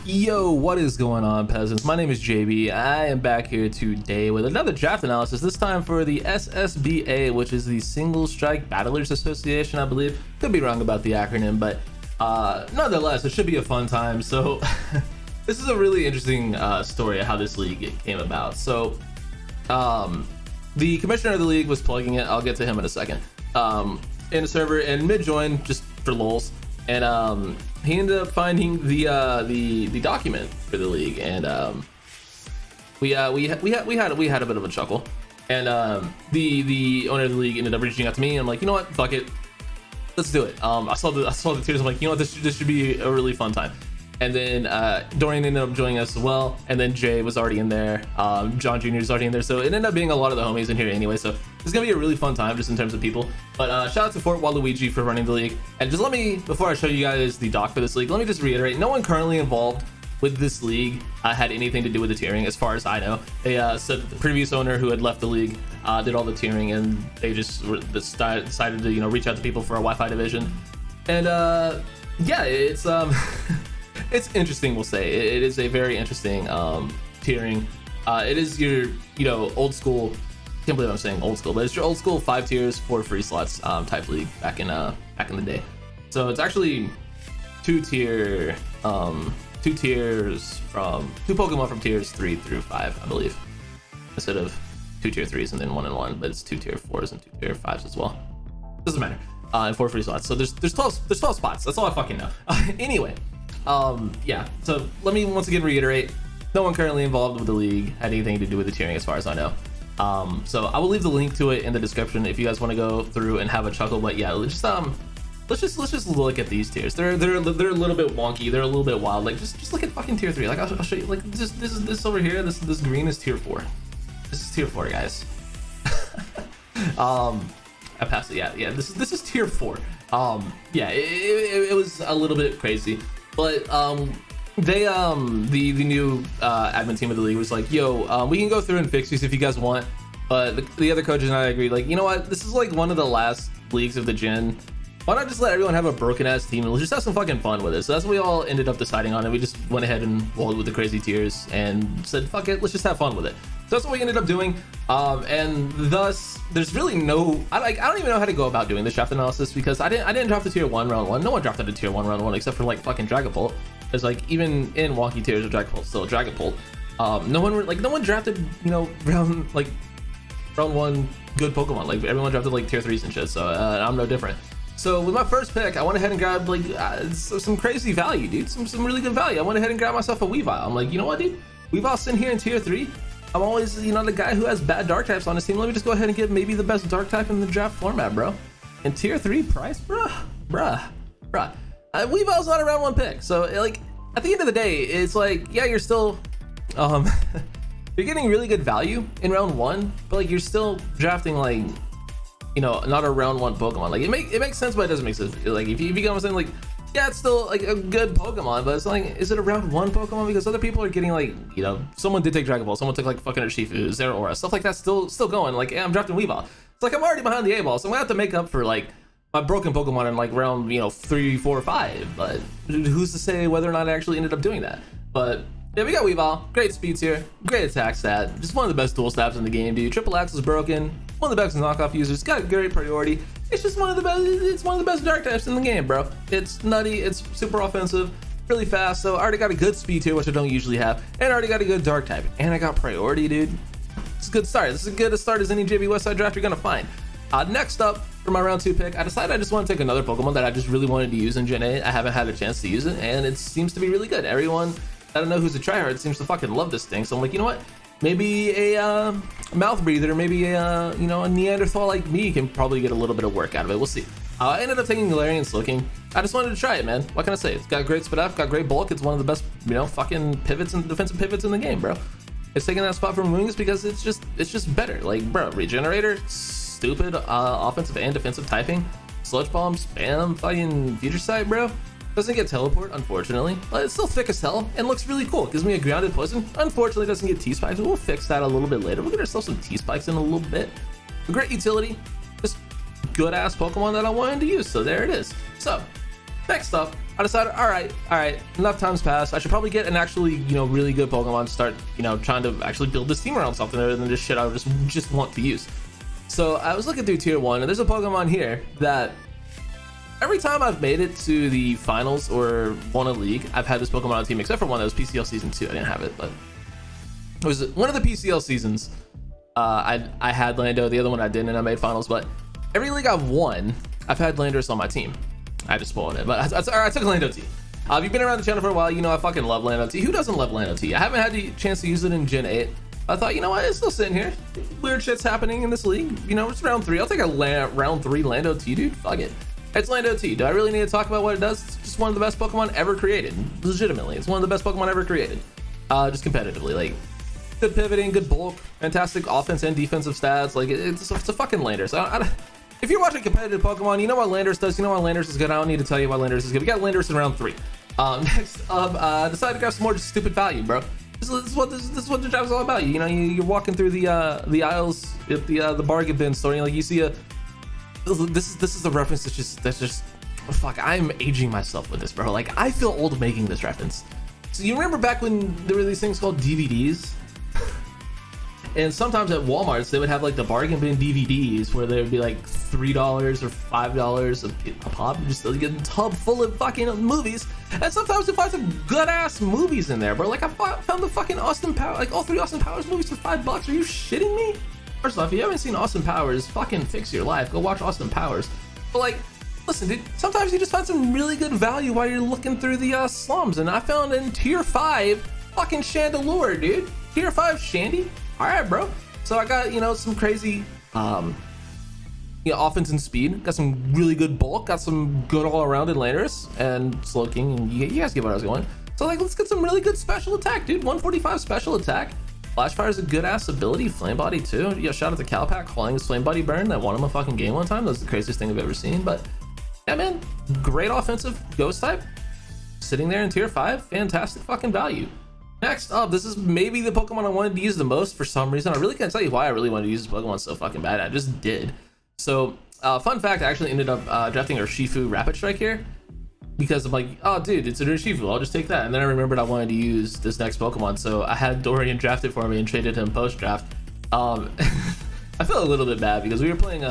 Yo, what is going on, peasants? My name is JB. I am back here today with another draft analysis, this time for the SSBA, which is the Single Strike Battlers Association, I believe. Could be wrong about the acronym, but nonetheless, it should be a fun time. So this is a really interesting story of how this league came about. So the commissioner of the league was plugging it. I'll get to him in a second. In a server and mid-join, just for lulz. And he ended up finding the document for the league, and we had a bit of a chuckle. And the owner of the league ended up reaching out to me, and I'm like, you know what, fuck it, let's do it. I saw the tiers. I'm like, you know what, this should be a really fun time. And then Dorian ended up joining us as well, and then Jay was already in there. John Jr. is already in there, so it ended up being a lot of the homies in here anyway. So it's gonna be a really fun time just in terms of people. But shout out to Fort Waluigi for running the league. And just let me, before I show you guys the doc for this league, let me just reiterate: no one currently involved with this league had anything to do with the tiering, as far as I know. They said the previous owner who had left the league did all the tiering, and they just decided to reach out to people for a Wi-Fi division. And yeah, it's it's interesting, we'll say. It is a very interesting tiering. It is your old school, can't believe I'm saying old school, but it's your old school 5 tiers, 4 free slots type league back in the day. So it's actually two tiers from 2 Pokemon from tiers 3 through 5, I believe, instead of 2 tier 3s and then 1 and 1, but it's 2 tier 4s and 2 tier 5s as well. Doesn't matter. And 4 free slots. So there's 12 spots. That's all I fucking know. Anyway. Yeah, so let me once again reiterate, no one currently involved with the league had anything to do with the tiering as far as I know. So I will leave the link to it in the description if you guys want to go through and have a chuckle. But yeah, let's just look at these tiers. They're a little bit wonky, they're a little bit wild. Like just look at fucking tier 3. Like I'll show you, like this over here, this green is tier 4. This is tier 4, guys. I passed it. Yeah, this is tier 4. Yeah, it was a little bit crazy. But they the new admin team of the league was like, yo, we can go through and fix these if you guys want. But the other coaches and I agreed, like, you know what, this is like one of the last leagues of the gen. Why not just let everyone have a broken ass team and let's just have some fucking fun with it? So that's what we all ended up deciding on, and we just went ahead and rolled with the crazy tiers and said, fuck it, let's just have fun with it. So that's what we ended up doing, and thus there's really no, I don't even know how to go about doing this draft analysis, because I didn't draft the tier 1 round 1. No one drafted a tier 1 round 1 except for like fucking Dragapult. It's like, even in wonky tiers of Dragapult, still a Dragapult. No one drafted round 1 good Pokemon. Like everyone drafted like tier 3s and shit. So I'm no different. So with my first pick, I went ahead and grabbed like some crazy value, dude. Some really good value. I went ahead and grabbed myself a Weavile. I'm like, you know what, dude? Weavile's sitting here in tier 3. I'm always, the guy who has bad dark types on his team. Let me just go ahead and get maybe the best dark type in the draft format, bro. And tier 3 price, bruh. Weavile's not a round 1 pick. So like, at the end of the day, it's like, yeah, you're still, you're getting really good value in round 1, but like you're still drafting like, not a round 1 Pokemon. Like it makes sense, but it doesn't make sense. Like if you get what I'm saying, like, yeah, it's still like a good Pokemon, but it's like, is it a round 1 Pokemon? Because other people are getting like, someone did take Dragon Ball, someone took like fucking Urshifu, Zeraora, stuff like that, still going. Like, yeah, I'm drafting Weavile. It's like I'm already behind the 8 ball, so I'm gonna have to make up for like my broken Pokemon in like round 3, 4, 5. But who's to say whether or not I actually ended up doing that? But yeah, we got Weavile, great speed tier, great attack stat, just one of the best dual stabs in the game, dude. Triple Axle is broken, one of the best knockoff users, got great priority. It's just one of the best. It's one of the best dark types in the game, bro. It's nutty. It's super offensive, really fast. So I already got a good speed tier, which I don't usually have, and I already got a good dark type, and I got priority, dude. It's a good start. This is as good a start as any JB Westside draft you're gonna find. Next up for my round 2 pick, I decided I just want to take another Pokemon that I just really wanted to use in Gen 8. I haven't had a chance to use it, and it seems to be really good. Everyone I don't know who's a tryhard seems to fucking love this thing. So I'm like, you know what? Maybe a mouth breather, maybe a Neanderthal like me can probably get a little bit of work out of it. We'll see. I ended up taking Galarian Slowking. I just wanted to try it, man. What can I say? It's got great spit up, got great bulk. It's one of the best, fucking pivots and defensive pivots in the game, bro. It's taking that spot from Wings because it's just better. Like, bro, Regenerator, stupid offensive and defensive typing. Sludge Bomb, spam, fucking Future Sight, bro. Doesn't get teleport, unfortunately, but it's still thick as hell and looks really cool. Gives me a grounded poison. Unfortunately, doesn't get T-Spikes. We'll fix that a little bit later. We'll get ourselves some T-Spikes in a little bit. A great utility. Just good ass Pokemon that I wanted to use. So there it is. So Next up, I decided, all right, enough time's passed. I should probably get an actually, really good Pokemon to start, trying to actually build this team around something other than just shit I would just want to use. So I was looking through tier 1, and there's a Pokemon here that every time I've made it to the finals or won a league, I've had this Pokemon on team, except for one that was PCL season 2. I didn't have it, but it was one of the PCL seasons. I had Lando, the other one I didn't, and I made finals. But every league I've won, I've had Landorus on my team. I just spoiled it, but I took Lando T. If you've been around the channel for a while, I fucking love Lando T. Who doesn't love Lando T? I haven't had the chance to use it in Gen 8. I thought, what, it's still sitting here. Weird shit's happening in this league. It's round 3. I'll take a round 3 Lando T, dude. Fuck it. It's Lando T. Do I really need to talk about what it does? It's just one of the best Pokemon ever created. Legitimately, it's one of the best Pokemon ever created. Just competitively, like, good pivoting, good bulk, fantastic offense and defensive stats. Like, it's a fucking Landorus. If you're watching competitive Pokemon, you know what Landorus does. You know why Landorus is good. I don't need to tell you why Landorus is good. We got Landorus in round 3. Next up, decided to grab some more just stupid value, bro. This is what the job is all about. You're walking through the aisles at the bargain bin store. You see a. This is a reference that's just fuck. I'm aging myself with this, bro. Like, I feel old making this reference. So you remember back when there were these things called DVDs? And sometimes at Walmart's, they would have like the bargain bin DVDs where they would be like $3 or $5 a pop, just like a tub full of fucking movies. And sometimes you find some good ass movies in there, bro. Like, I found the fucking Austin Powers, like all 3 Austin Powers movies for $5. Are you shitting me? First off, if you haven't seen Austin Powers, fucking fix your life. Go watch Austin Powers. But like, listen, dude, sometimes you just find some really good value while you're looking through the slums. And I found in tier 5 fucking Chandelure, dude. Tier 5 Shandy. All right, bro. So I got, some crazy, offense and speed. Got some really good bulk. Got some good all-arounded Landorus and Slowking. And you guys get where I was going. So like, let's get some really good special attack, dude. 145 special attack. Flash Fire is a good ass ability. Flame Body too. Shout out to Calpac calling his Flame Body burn that won him a fucking game one time. That's the craziest thing I've ever seen. But yeah, man, great offensive Ghost type. Sitting there in tier 5, fantastic fucking value. Next up, this is maybe the Pokemon I wanted to use the most for some reason. I really can't tell you why I really wanted to use this Pokemon so fucking bad. I just did. So, fun fact, I actually ended up drafting our Shifu Rapid Strike here because I'm like, oh dude, it's a Shifu, I'll just take that. And then I remembered I wanted to use this next Pokemon, so I had Dorian drafted for me and traded him post-draft. I felt a little bit bad because we were playing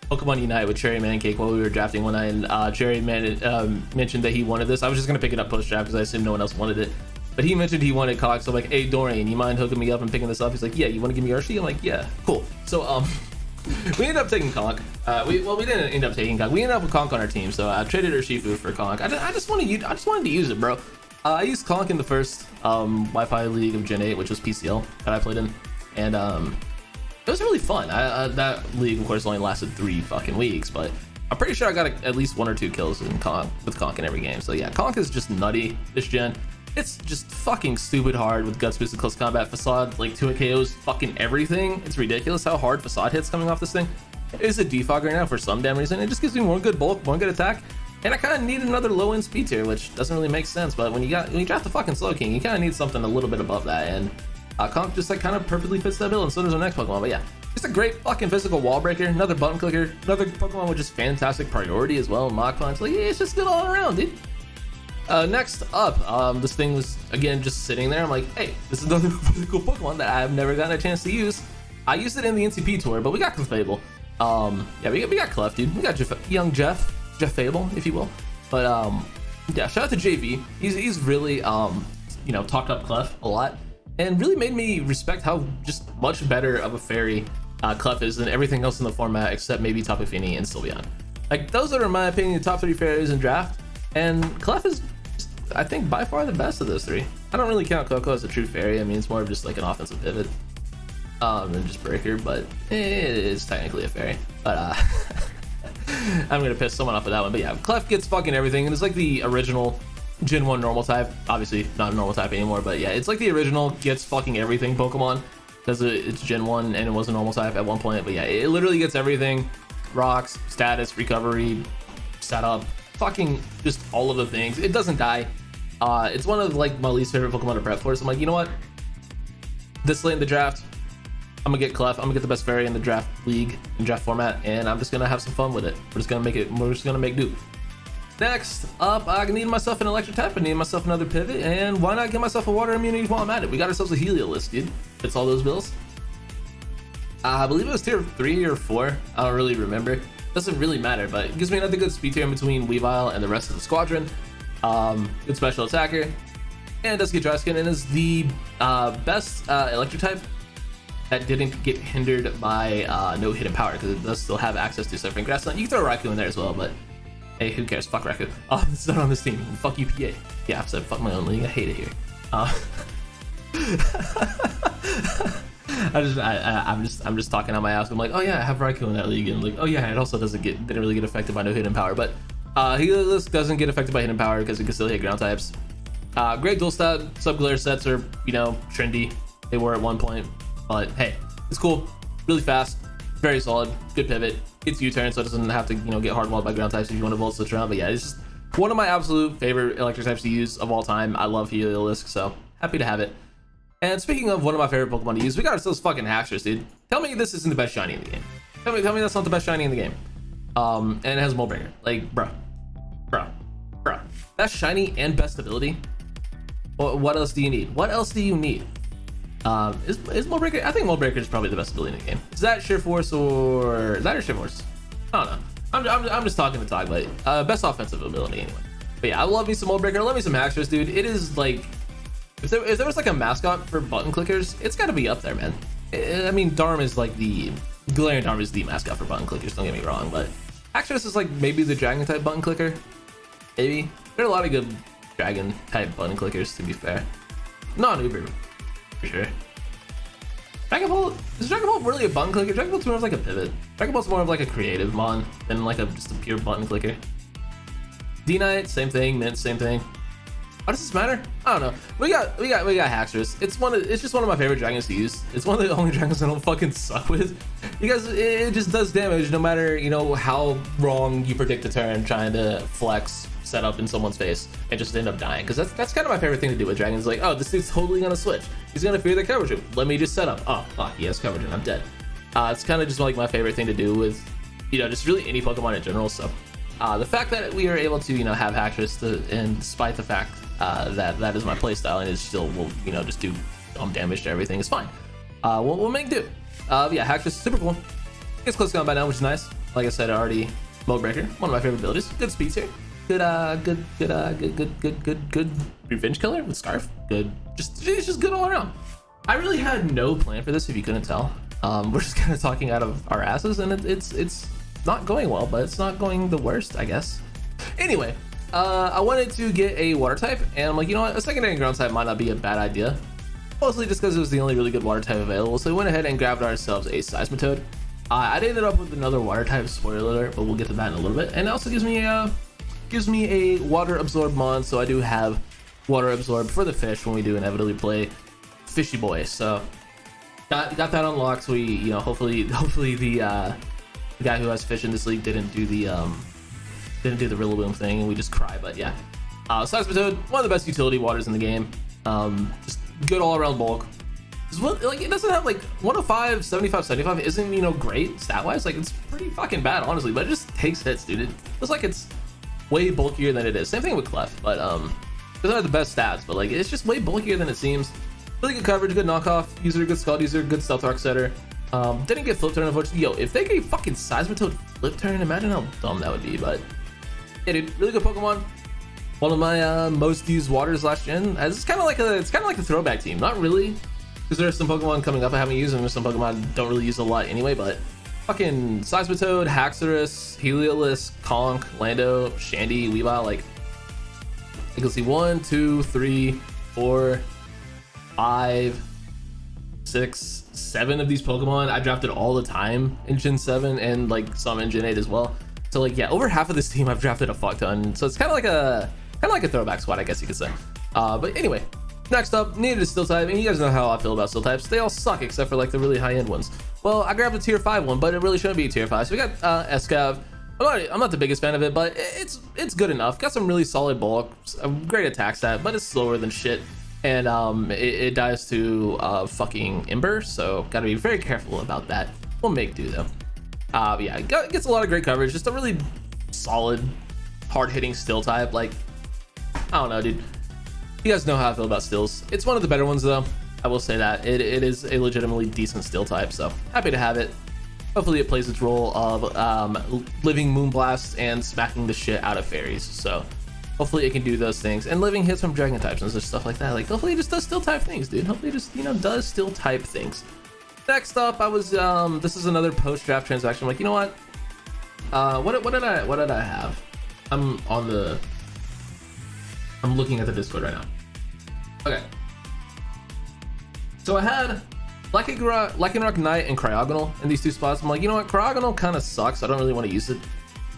Pokemon Unite with Cherry Mancake while we were drafting one night, and Cherry mentioned that he wanted this. I was just gonna pick it up post-draft because I assumed no one else wanted it. But he mentioned he wanted Cox, so I'm like, hey Dorian, you mind hooking me up and picking this up? He's like, yeah, you want to give me Archie? I'm like, yeah, cool. So we ended up taking Conk. We didn't end up taking Conk. We ended up with Conk on our team, so I traded Urshifu for Conk. I just wanted to use it, bro. I used Conk in the first Wi-Fi league of Gen 8, which was PCL that I played in, and it was really fun. That league, of course, only lasted 3 fucking weeks, but I'm pretty sure I got at least 1 or 2 kills with Conk in every game. So yeah, Conk is just nutty this gen. It's just fucking stupid hard with Guts Boost and Close Combat. Facade, like 2 KOs, fucking everything. It's ridiculous how hard Facade hits coming off this thing. It is a defogger now for some damn reason. It just gives me more good bulk, more good attack. And I kind of need another low end speed tier, which doesn't really make sense. But when you draft the fucking Slow King, you kind of need something a little bit above that. And Conk just like kind of perfectly fits that bill, and so does our next Pokemon. But yeah, just a great fucking physical wall breaker, another button clicker, another Pokemon with just fantastic priority as well. Mach Punch, like, yeah, it's just good all around, dude. Next up, this thing was again just sitting there. I'm like, hey, this is another really cool Pokemon that I've never gotten a chance to use. I used it in the NCP tour, but we got Clefable. Yeah, we got Clef, dude. We got young Jeff Fable, if you will. But yeah, shout out to JV. He's really talked up Clef a lot, and really made me respect how just much better of a fairy Clef is than everything else in the format except maybe Tapu Fini and Sylveon. Like, those are, in my opinion, the top 3 fairies in draft, and Clef is, I think, by far the best of those 3. I don't really count Coco as a true fairy. I mean, it's more of just like an offensive pivot than just breaker, but it is technically a fairy. But I'm gonna piss someone off with that one. But yeah, Clef gets fucking everything, and it's like the original Gen 1 normal type. Obviously not a normal type anymore, but yeah, it's like the original gets fucking everything Pokemon, because it's Gen 1 and it was a normal type at one point. But yeah, it literally gets everything: rocks, status, recovery, setup, fucking just all of the things. It doesn't die. It's one of like my least favorite Pokemon to prep for, so I'm like, you know what, this late in the draft, I'm gonna get Clef. I'm gonna get the best fairy in the draft league and draft format, and I'm just gonna have some fun with it. We're just gonna make do. Next up, I need myself an electric type. I need myself another pivot, and why not get myself a water immunity while I'm at it? We got ourselves a Heliolisk, dude. Fits all those bills. I believe it was tier 3 or 4. I don't really remember. Doesn't really matter, but it gives me another good speed tier in between Weavile and the rest of the squadron. Good special attacker, and does get dry skin, and is the best electric type that didn't get hindered by no hidden power, because it does still have access to Surfing Grassland. You can throw Raikou in there as well, but hey, who cares? Fuck Raikou. Oh, it's not on this team. Fuck you, PA. Yeah, I've said fuck my own league. I hate it here. I'm just talking on my ass. I'm like, oh yeah, I have Raikou in that league, and like, oh yeah, it also didn't really get affected by no hidden power, but Heliolisk doesn't get affected by hidden power because it can still hit ground types. Great dual stat. Sub glare sets are, you know, trendy. They were at one point, but hey, it's cool. Really fast, very solid, good pivot. It's U-turn, so it doesn't have to, you know, get hard walled by ground types if you want to volt switch around. But yeah, it's just one of my absolute favorite electric types to use of all time. I love Heliolisk, so happy to have it. And speaking of one of my favorite Pokemon to use, we got ourselves fucking Haxorus, dude. Tell me this isn't the best shiny in the game. Tell me that's not the best shiny in the game. And it has Moldbreaker. Like, bro. That's shiny and best ability. What else do you need? What else do you need? Is Moldbreaker? I think Moldbreaker is probably the best ability in the game. Is that Sheer Force or Sheer Force? I don't know. I'm just talking to talk, but best offensive ability anyway. But yeah, I love me some Moldbreaker. I love me some Haxorus, dude. It is like, if there was like a mascot for button clickers, it's got to be up there, man. I mean, Galarian Darm is the mascot for button clickers. Don't get me wrong, but Haxorus is like maybe the dragon type button clicker. Maybe there are a lot of good dragon type button clickers, to be fair. Not Uber for sure. Dragon Ball, is Dragon Ball really a button clicker? Dragon Ball's more of like a pivot. Dragon Ball's more of like a creative mon than like just a pure button clicker. D-Knight, same thing. Mint, same thing. Why does this matter? I don't know. We got Haxorus. It's just one of my favorite dragons to use. It's one of the only dragons I don't fucking suck with, because it just does damage no matter, you know, how wrong you predict the turn trying to flex set up in someone's face and just end up dying. Because that's kind of my favorite thing to do with dragons. Like, oh, this dude's totally gonna switch. He's gonna fear the coverage. Let me just set up. Oh fuck, he has coverage and I'm dead. It's kind of just like my favorite thing to do with, you know, just really any Pokemon in general. So the fact that we are able to, you know, have Haxorus, and despite the fact that is my playstyle and it still will, you know, just do dumb damage to everything, is fine. We'll make do. Yeah, Haxorus is super cool. It's close down by now, which is nice. Like I said already, Moldbreaker, one of my favorite abilities. Good speed here. Good revenge killer with Scarf. Good, it's just good all around. I really had no plan for this, if you couldn't tell. We're just kind of talking out of our asses, and it's not going well, but it's not going the worst, I guess. Anyway, I wanted to get a water type, and I'm like, you know what, a secondary ground type might not be a bad idea, mostly just because it was the only really good water type available. So we went ahead and grabbed ourselves a Seismitoad. I ended up with another water type, spoiler alert, but we'll get to that in a little bit. And it also gives me a water absorb mon, so I do have water absorb for the fish when we do inevitably play Fishy Boy. So got that unlocked. So we, you know, hopefully the guy who has fish in this league didn't do the Rillaboom thing and we just cry. But yeah, Seismitoad, one of the best utility waters in the game. Just good all around bulk. Like, it doesn't have like 105, 75, 75 isn't, you know, great stat wise. Like, it's pretty fucking bad, honestly, but it just takes hits, dude. It looks like it's way bulkier than it is. Same thing with Clef, but doesn't have the best stats, but like, it's just way bulkier than it seems. Really good coverage, good knockoff user, good Scald user, good Stealth Rock setter. Didn't get flip turn, unfortunately. Yo, if they gave fucking Seismitoad flip turn, imagine how dumb that would be. But yeah, dude, really good Pokemon. One of my most used waters last gen. It's kind of like a throwback team. Not really, because there are some Pokemon coming up I haven't used, and there's some Pokemon I don't really use a lot anyway. But fucking Seismitoad, Haxorus, Heliolisk, Conk, Lando, Shandy, Weavile, like, you can see 1, 2, 3, 4, 5, 6, 7 of these Pokemon I drafted all the time in Gen 7 and like some in Gen 8 as well. So like, yeah, over half of this team I've drafted a fuck ton. So it's kind of like a throwback squad, I guess you could say. But anyway, next up, needed a Steel type, and you guys know how I feel about Steel types. They all suck except for like the really high end ones. Well, I grabbed a tier 5 one, but it really shouldn't be a tier 5. So we got Escav. I'm not the biggest fan of it, but it's good enough. Got some really solid bulk, a great attack stat, but it's slower than shit. And it dies to fucking Ember, so gotta be very careful about that. We'll make do though. Yeah, gets a lot of great coverage. Just a really solid hard-hitting still type. Like, I don't know, dude. You guys know how I feel about stills. It's one of the better ones, though. I will say that. It is a legitimately decent still type, so happy to have it. Hopefully it plays its role of living Moonblast and smacking the shit out of fairies. So hopefully it can do those things. And living hits from dragon types and stuff like that. Like, hopefully it just does still type things, dude. Hopefully it just, you know, does still type things. Next up, I was, this is another post-draft transaction. I'm like, you know what? What did I have? I'm looking at the Discord right now. Okay. So I had Lycanroc Knight and Cryogonal in these two spots. I'm like, you know what? Cryogonal kind of sucks. I don't really want to use it.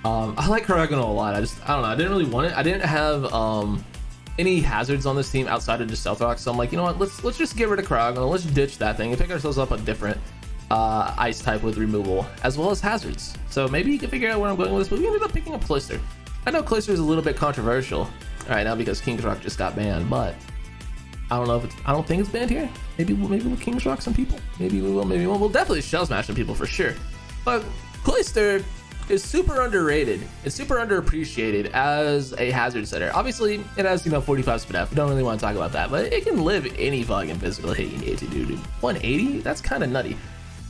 I like Cryogonal a lot. I don't know. I didn't really want it. I didn't have any hazards on this team outside of just Stealth Rock. So I'm like, you know what? Let's just get rid of Cryogonal. Let's ditch that thing and pick ourselves up a different ice type with removal as well as hazards. So maybe you can figure out where I'm going with this. But we ended up picking up Cloyster. I know Cloyster is a little bit controversial right now because King's Rock just got banned, but I don't know if it's, I don't think it's banned here. Maybe we'll King's Rock some people. Maybe we will, maybe we won't. We'll definitely Shell Smash some people for sure. But Cloyster is super underrated. It's super underappreciated as a hazard setter. Obviously, it has, you know, 45 speed F. We don't really want to talk about that, but it can live any fucking physical hit you need to do, dude. 180? That's kind of nutty.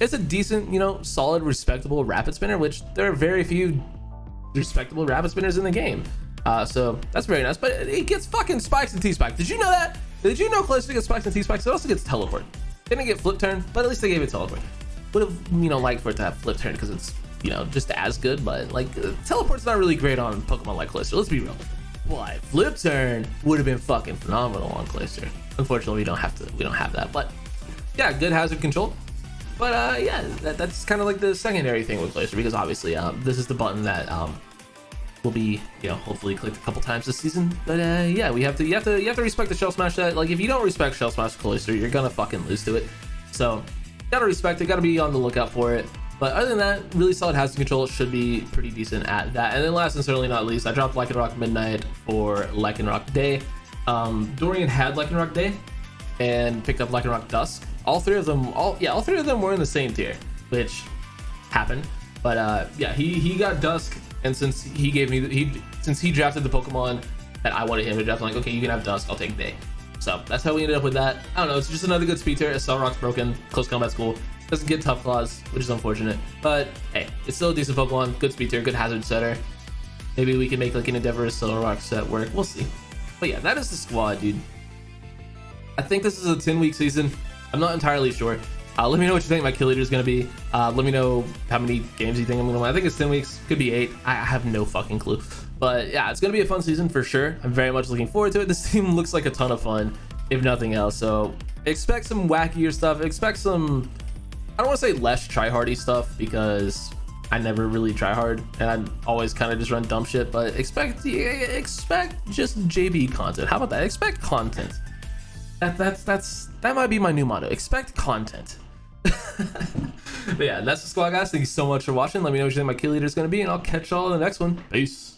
It's a decent, you know, solid, respectable rapid spinner, which there are very few respectable rapid spinners in the game. So that's very nice, but it gets fucking spikes and T-spikes. Did you know that? Did you know Cloyster gets spikes and T-spikes? It also gets teleport. Didn't get flip turn, but at least they gave it teleport. Would have, you know, liked for it to have flip turn because it's, you know, just as good, but like teleport's not really great on Pokemon like Cloyster. Let's be real. But flip turn would have been fucking phenomenal on Cloyster. Unfortunately, we don't have that. But yeah, good hazard control. But yeah, that's kind of like the secondary thing with Cloyster because obviously this is the button that will be, you know, hopefully clicked a couple times this season. But yeah, you have to respect the Shell Smash. That, like, if you don't respect Shell Smash Cloyster, you're gonna fucking lose to it. So gotta respect it, gotta be on the lookout for it. But other than that, really solid hazard control. Should be pretty decent at that. And then last and certainly not least, I dropped Lycanroc Midnight for Lycanroc Day. Dorian had Lycanroc Day and picked up Lycanroc Dusk. All three of them were in the same tier, which happened. But yeah, he got Dusk, and since he drafted the Pokemon that I wanted him to draft, I'm like, okay, you can have Dusk, I'll take Day. So that's how we ended up with that. I don't know, it's just another good speed tier. Cell Rock's broken, close combat's cool. Doesn't get Tough Claws, which is unfortunate, but hey, it's still a decent Pokemon, good speed tier, good hazard setter. Maybe we can make like an Endeavor Cell Rock set work, we'll see. But yeah, that is the squad, dude. I think this is a 10-week season. I'm not entirely sure. Let me know what you think my kill leader is going to be. Let me know how many games you think I'm going to win. I think it's 10 weeks, could be 8. I have no fucking clue. But yeah, it's going to be a fun season for sure. I'm very much looking forward to it. This team looks like a ton of fun, if nothing else. So expect some wackier stuff. Expect some, I don't want to say less try-hardy stuff because I never really try hard and I always kind of just run dumb shit. But expect just JB content. How about that? Expect content. That might be my new motto. Expect content. But yeah, that's the squad, guys. Thank you so much for watching. Let me know what you think my kill leader is going to be, and I'll catch y'all in the next one. Peace.